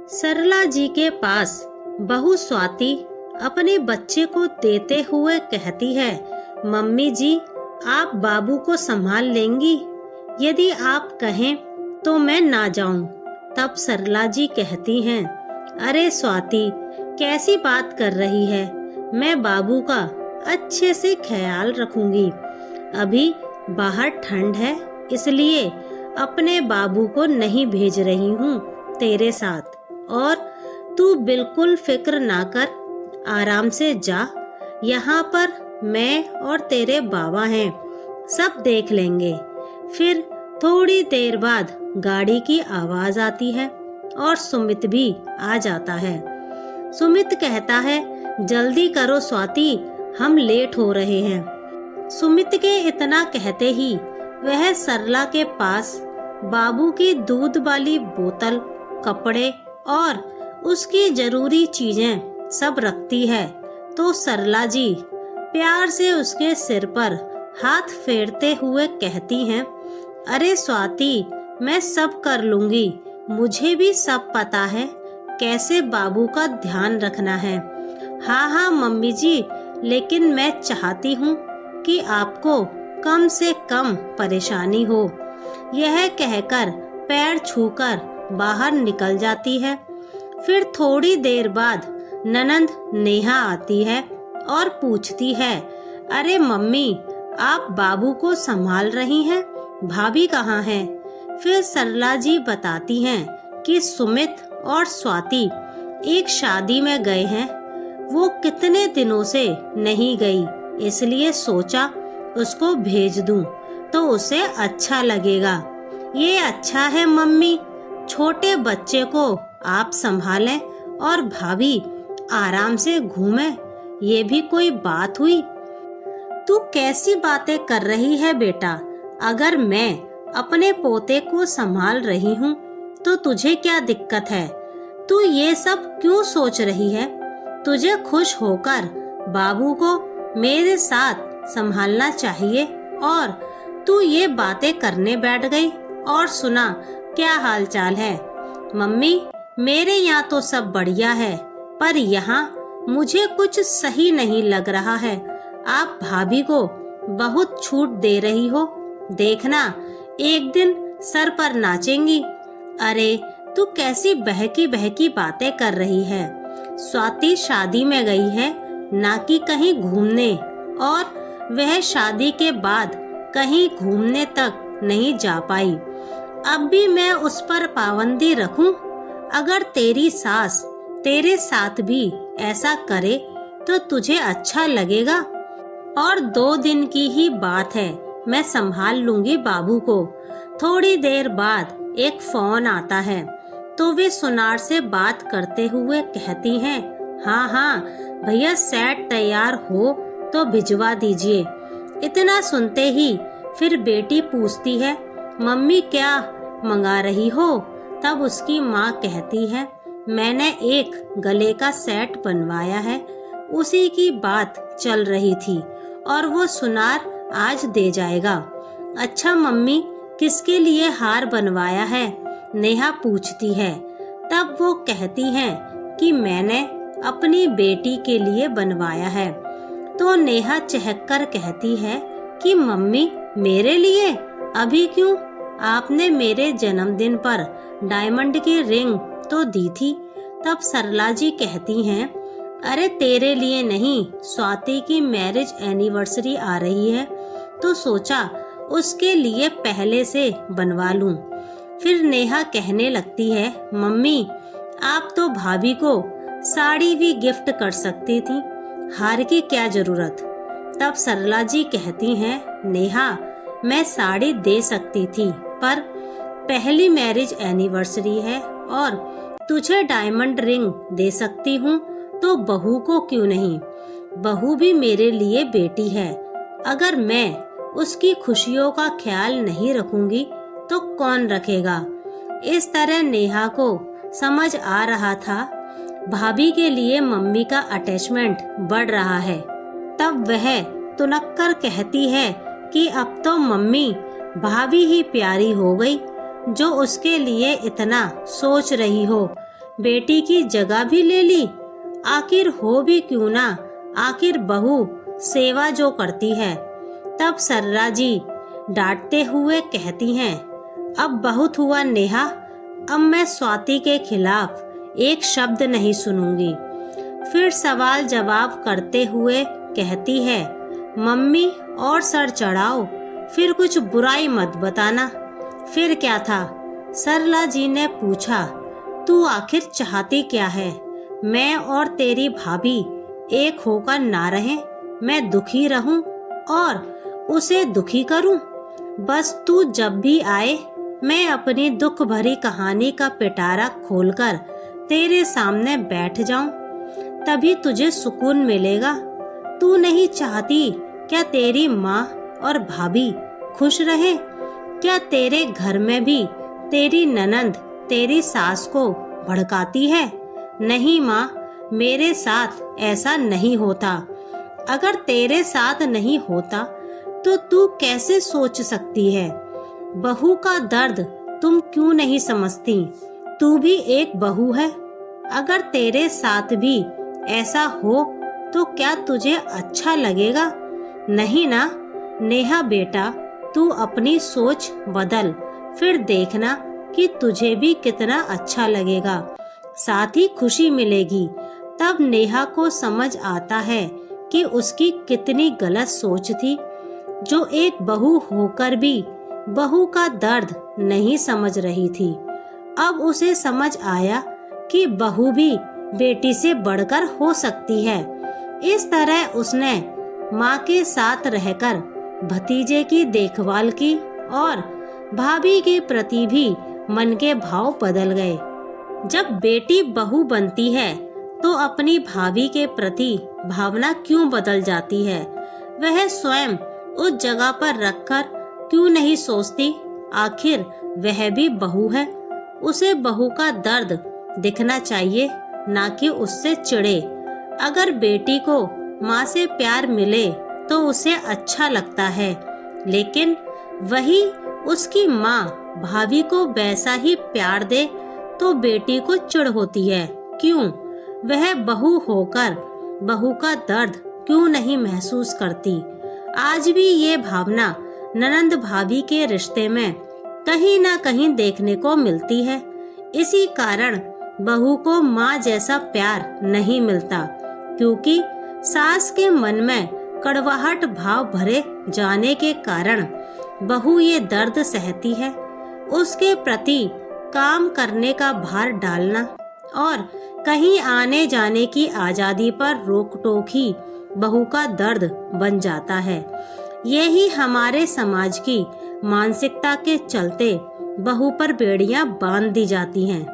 सरला जी के पास बहू स्वाति अपने बच्चे को देते हुए कहती है, मम्मी जी आप बाबू को संभाल लेंगी, यदि आप कहें तो मैं ना जाऊं। तब सरला जी कहती हैं, अरे स्वाति कैसी बात कर रही है, मैं बाबू का अच्छे से ख्याल रखूंगी। अभी बाहर ठंड है इसलिए अपने बाबू को नहीं भेज रही हूँ तेरे साथ, और तू बिल्कुल फिक्र ना कर, आराम से जा। यहाँ पर मैं और तेरे बाबा हैं, सब देख लेंगे। फिर थोड़ी देर बाद गाड़ी की आवाज आती है और सुमित भी आ जाता है। सुमित कहता है, जल्दी करो स्वाति, हम लेट हो रहे हैं। सुमित के इतना कहते ही वह सरला के पास बाबू की दूध वाली बोतल, कपड़े और उसकी जरूरी चीजें सब रखती है। तो सरला जी प्यार से उसके सिर पर हाथ फेरते हुए कहती हैं, अरे स्वाति मैं सब कर लूंगी, मुझे भी सब पता है कैसे बाबू का ध्यान रखना है। हाँ हाँ मम्मी जी, लेकिन मैं चाहती हूँ कि आपको कम से कम परेशानी हो। यह कहकर पैर छूकर बाहर निकल जाती है। फिर थोड़ी देर बाद ननंद नेहा आती है और पूछती है, अरे मम्मी आप बाबू को संभाल रही हैं, भाभी कहाँ हैं? फिर सरला जी बताती हैं कि सुमित और स्वाति एक शादी में गए हैं, वो कितने दिनों से नहीं गई, इसलिए सोचा उसको भेज दूं तो उसे अच्छा लगेगा। ये अच्छा है मम्मी, छोटे बच्चे को आप संभालें और भाभी आराम से घूमें, ये भी कोई बात हुई? तू कैसी बातें कर रही है बेटा, अगर मैं अपने पोते को संभाल रही हूँ तो तुझे क्या दिक्कत है? तू ये सब क्यों सोच रही है? तुझे खुश होकर बाबू को मेरे साथ संभालना चाहिए और तू ये बातें करने बैठ गई। और सुना क्या हाल चाल है? मम्मी मेरे यहाँ तो सब बढ़िया है, पर यहाँ मुझे कुछ सही नहीं लग रहा है। आप भाभी को बहुत छूट दे रही हो, देखना एक दिन सर पर नाचेंगी। अरे तू कैसी बहकी बहकी बातें कर रही है? स्वाति शादी में गई है, ना कि कहीं घूमने, और वह शादी के बाद कहीं घूमने तक नहीं जा पाई। अब भी मैं उस पर पाबंदी रखूं? अगर तेरी सास तेरे साथ भी ऐसा करे तो तुझे अच्छा लगेगा? और 2 दिन की ही बात है, मैं संभाल लूंगी बाबू को। थोड़ी देर बाद एक फोन आता है तो वे सुनार से बात करते हुए कहती हैं, हाँ हाँ भैया सेट तैयार हो तो भिजवा दीजिए। इतना सुनते ही फिर बेटी पूछती है, मम्मी क्या मंगा रही हो? तब उसकी माँ कहती है, मैंने एक गले का सेट बनवाया है, उसी की बात चल रही थी और वो सुनार आज दे जाएगा। अच्छा मम्मी किसके लिए हार बनवाया है? नेहा पूछती है। तब वो कहती हैं कि मैंने अपनी बेटी के लिए बनवाया है। तो नेहा चहककर कहती है कि मम्मी मेरे लिए? अभी क्यों? आपने मेरे जन्मदिन पर डायमंड की रिंग तो दी थी। तब सरला जी कहती हैं, अरे तेरे लिए नहीं, स्वाति की मैरिज एनिवर्सरी आ रही है तो सोचा उसके लिए पहले से बनवा लूं। फिर नेहा कहने लगती है, मम्मी आप तो भाभी को साड़ी भी गिफ्ट कर सकती थी, हार की क्या जरूरत? तब सरला जी कहती हैं, नेहा मैं साड़ी दे सकती थी, पर पहली मैरिज एनिवर्सरी है और तुझे डायमंड रिंग दे सकती हूँ तो बहू को क्यों नहीं? बहू भी मेरे लिए बेटी है, अगर मैं उसकी खुशियों का ख्याल नहीं रखूंगी तो कौन रखेगा? इस तरह नेहा को समझ आ रहा था भाभी के लिए मम्मी का अटैचमेंट बढ़ रहा है। तब वह तुनक्कर कहती है कि अब तो मम्मी भाभी ही प्यारी हो गई, जो उसके लिए इतना सोच रही हो। बेटी की जगह भी ले ली। आखिर हो भी क्यों ना, आखिर बहू सेवा जो करती है। तब सरला जी डांटते हुए कहती हैं, अब बहुत हुआ नेहा, अब मैं स्वाति के खिलाफ एक शब्द नहीं सुनूंगी। फिर सवाल जवाब करते हुए कहती है, मम्मी और सर चढ़ाओ, फिर कुछ बुराई मत बताना। फिर क्या था? सरला जी ने पूछा, तू आखिर चाहती क्या है? मैं और तेरी भाभी एक होकर ना रहें, मैं दुखी रहूं और उसे दुखी करूं? बस तू जब भी आए मैं अपनी दुख भरी कहानी का पिटारा खोलकर तेरे सामने बैठ जाऊं, तभी तुझे सुकून मिलेगा। तू नहीं चाहती क्या तेरी माँ और भाभी खुश रहे? क्या तेरे घर में भी तेरी ननंद तेरी सास को भड़काती है? नहीं माँ, मेरे साथ ऐसा नहीं होता। अगर तेरे साथ नहीं होता तो तू कैसे सोच सकती है? बहू का दर्द तुम क्यों नहीं समझती? तू भी एक बहू है। अगर तेरे साथ भी ऐसा हो तो क्या तुझे अच्छा लगेगा? नहीं ना? नेहा बेटा, तू अपनी सोच बदल, फिर देखना कि तुझे भी कितना अच्छा लगेगा, साथ ही खुशी मिलेगी। तब नेहा को समझ आता है कि उसकी कितनी गलत सोच थी, जो एक बहू होकर भी बहू का दर्द नहीं समझ रही थी। अब उसे समझ आया कि बहू भी बेटी से बढ़कर हो सकती है। इस तरह उसने माँ के साथ रहकर भतीजे की देखभाल की और भाभी के प्रति भी मन के भाव बदल गए। जब बेटी बहू बनती है तो अपनी भाभी के प्रति भावना क्यों बदल जाती है? वह स्वयं उस जगह पर रखकर क्यों नहीं सोचती, आखिर वह भी बहू है। उसे बहू का दर्द दिखना चाहिए, ना कि उससे चिढ़े। अगर बेटी को माँ से प्यार मिले तो उसे अच्छा लगता है, लेकिन वही उसकी माँ भाभी को वैसा ही प्यार दे तो बेटी को चिढ़ होती है। क्यों? वह बहू होकर बहू का दर्द क्यों नहीं महसूस करती? आज भी ये भावना ननंद भाभी के रिश्ते में कहीं ना कहीं देखने को मिलती है। इसी कारण बहू को माँ जैसा प्यार नहीं मिलता, क्योंकि सास के मन में कड़वाहट भाव भरे जाने के कारण बहू ये दर्द सहती है। उसके प्रति काम करने का भार डालना और कहीं आने जाने की आजादी पर रोक टोक ही बहू का दर्द बन जाता है। यही हमारे समाज की मानसिकता के चलते बहू पर बेड़ियां बांध दी जाती हैं।